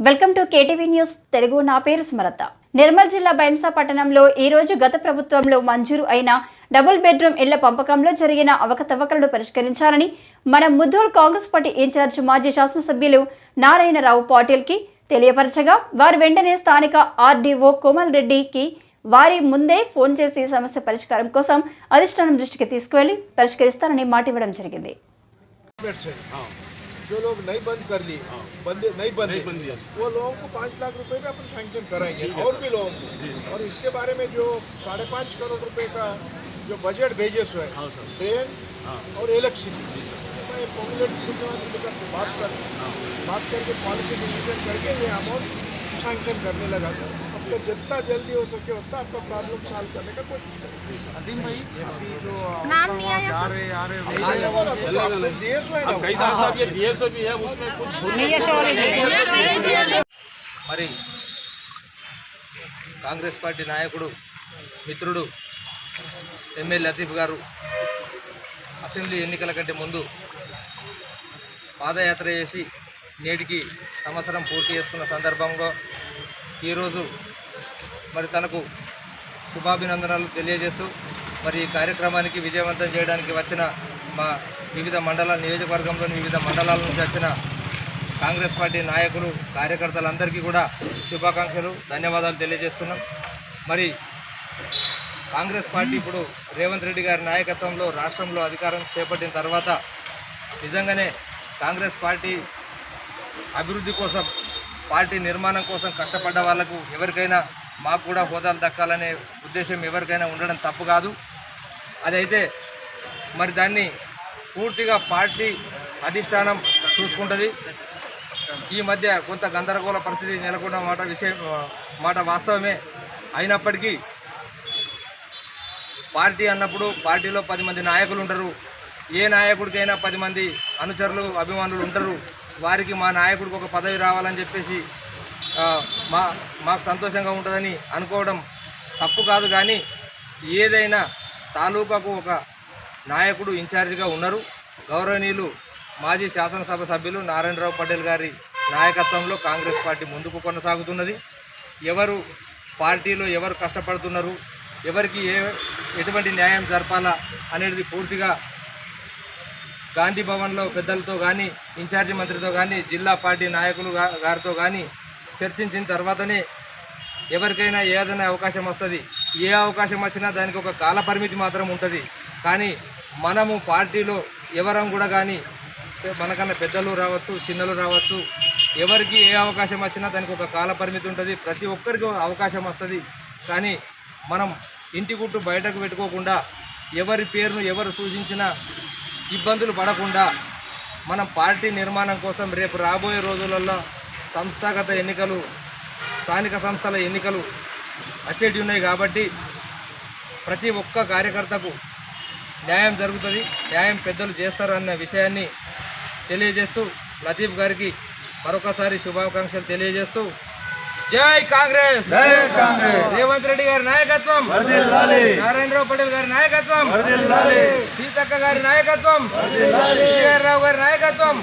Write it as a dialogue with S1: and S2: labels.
S1: Welcome to KTV news Telugu. నా పేరు స్మరత. నిర్మల్ జిల్లా బైంసా పట్టణంలో ఈ రోజు గత ప్రభుత్వంలో మంజూరు అయిన డబుల్ బెడ్రూమ్ ఇళ్ల పంపకంలో జరిగిన అవకతవకలను పరిష్కరించాలని మన ముద్దోల్ కాంగ్రెస్ పార్టీ ఇన్ఛార్జ్ మాజీ శాసనసభ్యులు నారాయణరావు పాటిల్కి తెలియపరచగా వారు వెంటనే స్థానిక ఆర్డీఓ కోమల్ రెడ్డికి వారి ముందే ఫోన్ చేసి సమస్య పరిష్కారం కోసం అధిష్టానం దృష్టికి తీసుకువెళ్లి పరిష్కరిస్తారని మాట ఇవ్వడం జరిగింది.
S2: जो लोग नहीं बंद कर लिए नहीं बंद वो लोगों को 5 लाख रुपए में अपन सैंक्शन कराएंगे और भी लोगों को। और इसके बारे में जो 5.5 करोड़ रुपए का जो बजट भेजे सो है ट्रेन और इलेक्शन, मैं पॉपुलर सिनेमात्री के साथ बात करके पॉलिसी डिसीजन करके ये अमाउंट सैंक्शन करने लगा था। अब तो जितना जल्दी हो सके उतना आपका प्रॉब्लम सॉल्व करने का कोशिश करें। भाई अभी जो
S3: नाम नहीं आया
S4: साहब ये DSO भी है उसमें कुछ
S5: మరి కాంగ్రెస్ పార్టీ నాయకుడు మిత్రుడు ఎమ్మెల్యే లతీఫ్ గారు అసెంబ్లీ ఎన్నికల కంటే ముందు పాదయాత్ర చేసి నేటికి సంవత్సరం పూర్తి చేసుకున్న సందర్భంలో ఈరోజు మరి తనకు శుభాభినందనలు తెలియజేస్తూ మరి ఈ కార్యక్రమానికి విజయవంతం చేయడానికి వచ్చిన మా వివిధ నియోజకవర్గంలోని వివిధ మండలాల నుంచి వచ్చిన కాంగ్రెస్ పార్టీ నాయకులు కార్యకర్తలందరికీ కూడా శుభాకాంక్షలు ధన్యవాదాలు తెలియజేస్తున్నాం. మరి కాంగ్రెస్ పార్టీ ఇప్పుడు రేవంత్ రెడ్డి గారి నాయకత్వంలో రాష్ట్రంలో అధికారం చేపట్టిన తర్వాత నిజంగానే కాంగ్రెస్ పార్టీ అభివృద్ధి కోసం పార్టీ నిర్మాణం కోసం కష్టపడ్డ వాళ్లకు ఎవరికైనా మాకు కూడా హోదాలు దక్కాలనే ఉద్దేశం ఎవరికైనా ఉండడం తప్పు కాదు. అదైతే మరి దాన్ని పూర్తిగా పార్టీ అధిష్టానం చూసుకుంటుంది. ఈ మధ్య కొంత గందరగోళ పరిస్థితి నెలకొన్న మాట వాస్తవమే. అయినప్పటికీ పార్టీ అన్నప్పుడు పార్టీలో 10 మంది నాయకులు ఉంటారు. ఏ నాయకుడికైనా 10 మంది అనుచరులు అభిమానులు ఉంటారు. వారికి మా నాయకుడికి ఒక పదవి రావాలని చెప్పేసి మాకు సంతోషంగా ఉంటుందని అనుకోవడం తప్పు కాదు. కానీ ఏదైనా తాలూకాకు ఒక నాయకుడు ఇన్ఛార్జిగా ఉన్నారు. గౌరవనీయులు మాజీ శాసనసభ సభ్యులు నారాయణరావు పాటిల్ గారి నాయకత్వంలో కాంగ్రెస్ పార్టీ ముందుకు కొనసాగుతున్నది. ఎవరు పార్టీలో ఎవరు కష్టపడుతున్నారు, ఎవరికి ఎటువంటి న్యాయం జరపాలా అనేది పూర్తిగా గాంధీ భవన్లో పెద్దలతో కానీ ఇన్ఛార్జి మంత్రితో కానీ జిల్లా పార్టీ నాయకులు గారితో కానీ చర్చించిన తర్వాతనే ఎవరికైనా ఏదైనా అవకాశం వస్తుంది. ఏ అవకాశం వచ్చినా దానికి ఒక కాల పరిమితి మాత్రం ఉంటుంది. కానీ మనము పార్టీలో ఎవరం కూడా కానీ మనకన్నా పెద్దలు రావచ్చు, చిన్నలు రావచ్చు, ఎవరికి ఏ అవకాశం వచ్చినా దానికి ఒక కాల పరిమితి ఉంటుంది. ప్రతి ఒక్కరికి అవకాశం వస్తుంది. కానీ మనం ఇంటి గుట్టు బయటకు పెట్టుకోకుండా ఎవరి పేరును ఎవరు సూచించినా ఇబ్బందులు పడకుండా మనం పార్టీ నిర్మాణం కోసం రేపు రాబోయే రోజులలో సంస్థాగత ఎన్నికలు, స్థానిక సంస్థల ఎన్నికలు వచ్చేటి ఉన్నాయి. కాబట్టి ప్రతి ఒక్క కార్యకర్తకు న్యాయం జరుగుతుంది, న్యాయం పెద్దలు చేస్తారు అన్న విషయాన్ని తెలియజేస్తూ లతీఫ్ గారికి మరొకసారి శుభాకాంక్షలు తెలియజేస్తూ జై కాంగ్రెస్, రేవంత్ రెడ్డి గారి నాయకత్వం, నారాయణరావు పాటిల్ గారి నాయకత్వం, సీతక్క గారి నాయకత్వం, రావు గారి నాయకత్వం.